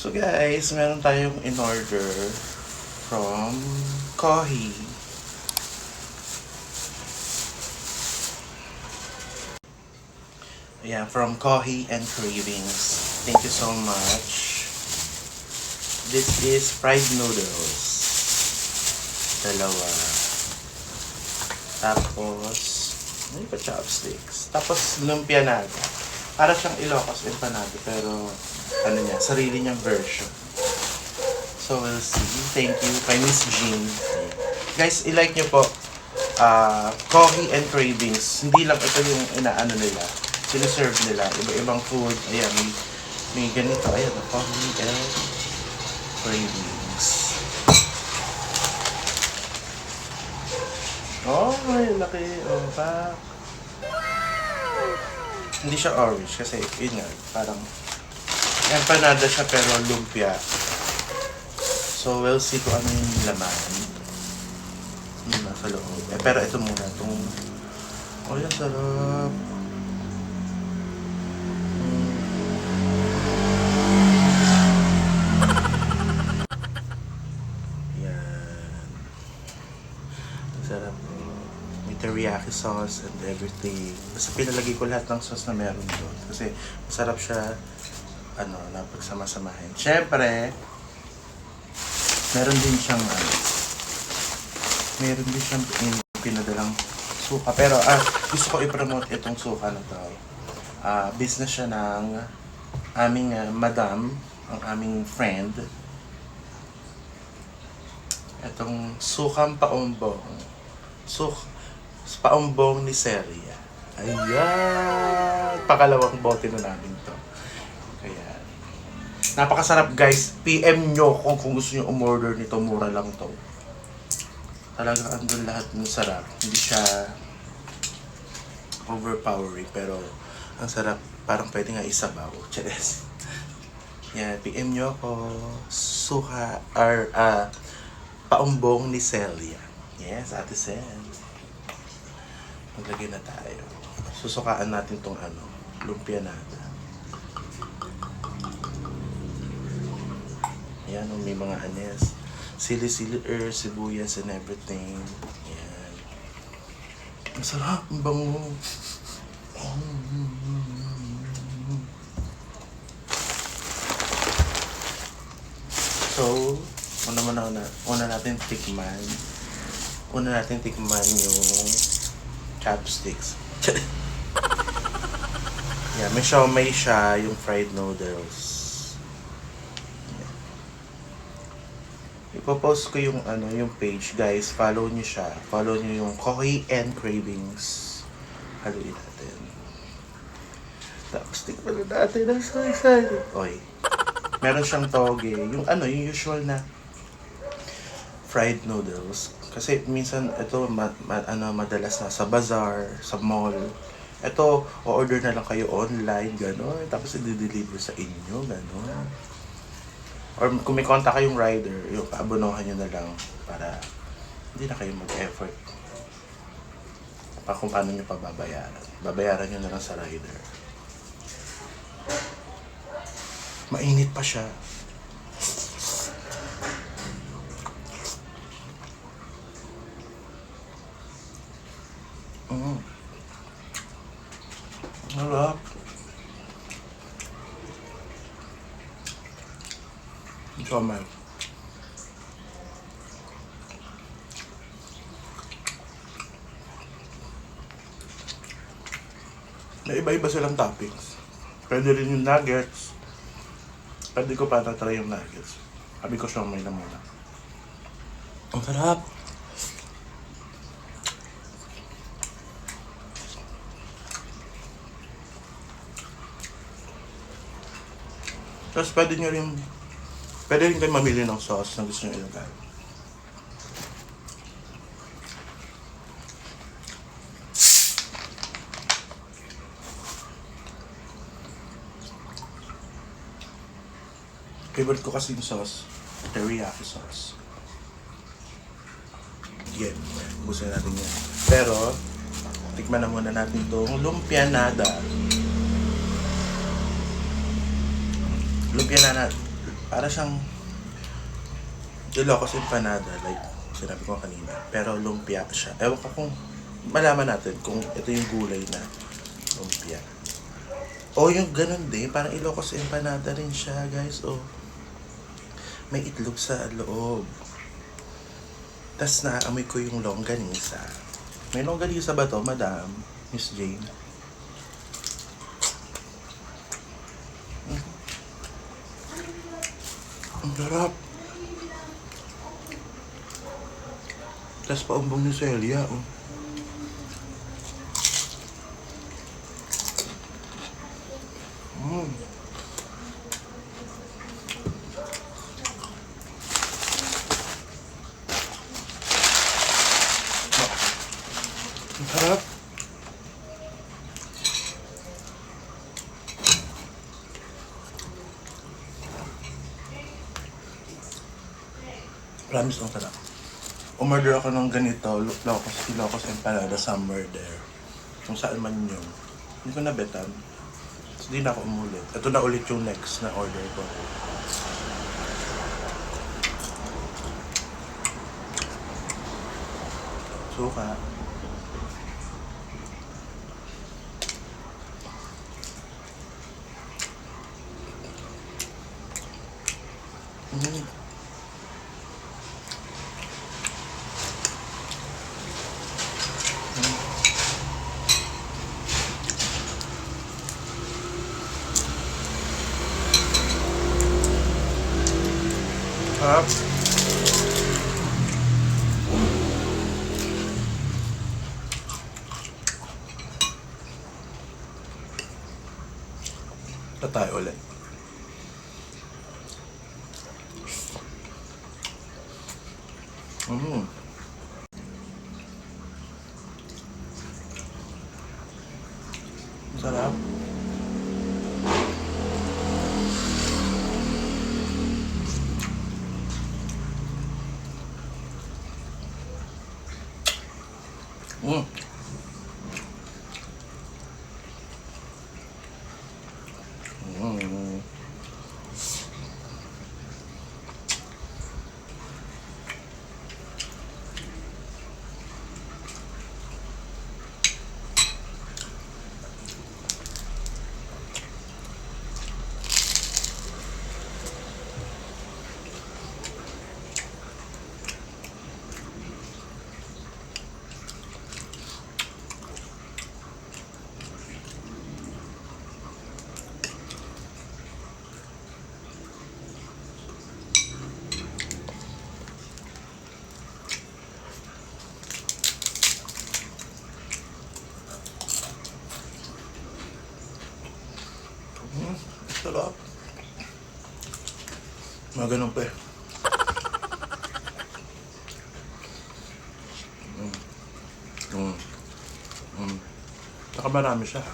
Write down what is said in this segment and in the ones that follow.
So guys, meron tayong in-order from Kohi. Yeah, from Kohi and Cravings. Thank you so much. This is fried noodles. Dalawa. Tapos, may pa chopsticks. Tapos, lumpia natin. Para siyang Ilocos empanado, pero ano niya, sarili niyang version. So, we'll see. Thank you kay Miss Jean. Guys, i-like niyo po Kohi and Cravings. Hindi lang ito yung inaano nila. Sinaserve nila. Iba-ibang food. Ayan, may ganito. Ayan, Kohi and Cravings. Oh, may laki. Oh, pak. Hindi siya orange kasi yun nga, parang empanada siya pero lumpia. So we'll see kung ano yung laman. Yung nasa loob. Pero ito muna, itong oh yan, sarap. Yan. Sarap. Teriyaki sauce and everything. Basta pinalagay ko lahat ng sauce na meron doon. Kasi masarap siya, napagsama-samahin. Siyempre, meron din siyang pinadalang suka. Pero, gusto ko i-promote itong suka na to. Business siya ng aming madam, ang aming friend. Itong sukang paumbong. Paumbong ni Seria. Ayan! Pakalawang bote na namin to. Kaya, napakasarap guys. PM nyo kung gusto nyo umorder nito. Mura lang to. Talagang andun lahat ng sarap. Hindi siya overpowering. Pero, ang sarap. Parang pwede nga isabaw. Cheers. Yan, PM nyo ako. Paumbong ni Celia. Yes, Ate Sen. Maglagay na tayo. Susukaan natin tong lumpia natin. Ayan, may mga anes. Sili-sili, sibuyas and everything. Ayan. Ang sarap, ang bango. So, una natin tikman yung chopsticks. Yeah, may siomai siya, yung fried noodles. Yeah. Ipopost ko yung page, guys. Follow niyo siya. Follow niyo yung Kohi and Cravings. Haluin natin. Tapos tikman natin. I'm so excited. Oy. Meron siyang toge. Yung usual na fried noodles. Kasi minsan ito madalas na sa bazaar, sa mall. Ito, o-order na lang kayo online, gano'n. Tapos i-deliver sa inyo, gano'n. Or kung may contact kayong rider, yung paabonohan nyo na lang para hindi na kayo mag-effort. Kung paano nyo pa babayaran. Babayaran nyo na lang sa rider. Mainit pa siya. Harap. Siomai. May iba-iba silang toppings. Pwede rin yung nuggets. Pwede ko pa try yung nuggets. Sabi ko siomai na muna. Ang sarap. Tapos pwede rin kayo mamili ng sauce na gusto nyo ilagay. Favorite ko kasi yung sauce, teriyaki sauce. Yan, ubusin natin yan. Pero, tikman na muna natin itong lumpianada. Para siyang Ilocos empanada, like sinabi ko kanina. Pero lumpia siya. Ewan ko kung malaman natin kung ito yung gulay na lumpia. O yung ganun din, parang Ilocos empanada rin siya, guys. O, may itlog sa loob. Tas naamoy ko yung longganisa. May longganisa ba to, madam? Miss Jane? Ang sarap. Tas paumbong ni Celia, oh. Mm. Ang sarap. Promise ang sarap. Umorder ako ng ganito, Ilocos empanada somewhere there. Kung saan man yun. Hindi ko nabetan. So, di na ako umulit. Ito na ulit yung next na order ko. Suka. Mm. Sarap. Ito tayo ulit. Mm. Sarap. Mm. Mm. Sarap. Mga ganun pa eh. Mm. Mm. Mm. Saka marami siya.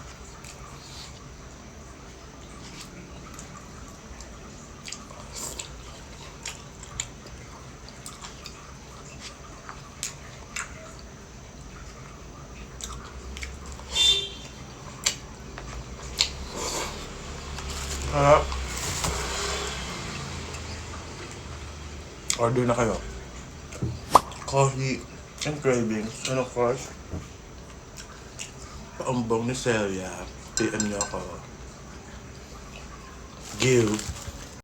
Sarap. Order na kayo. Coffee and cravings. And of course, paumbong ni Celia. PM niyo ako. Give.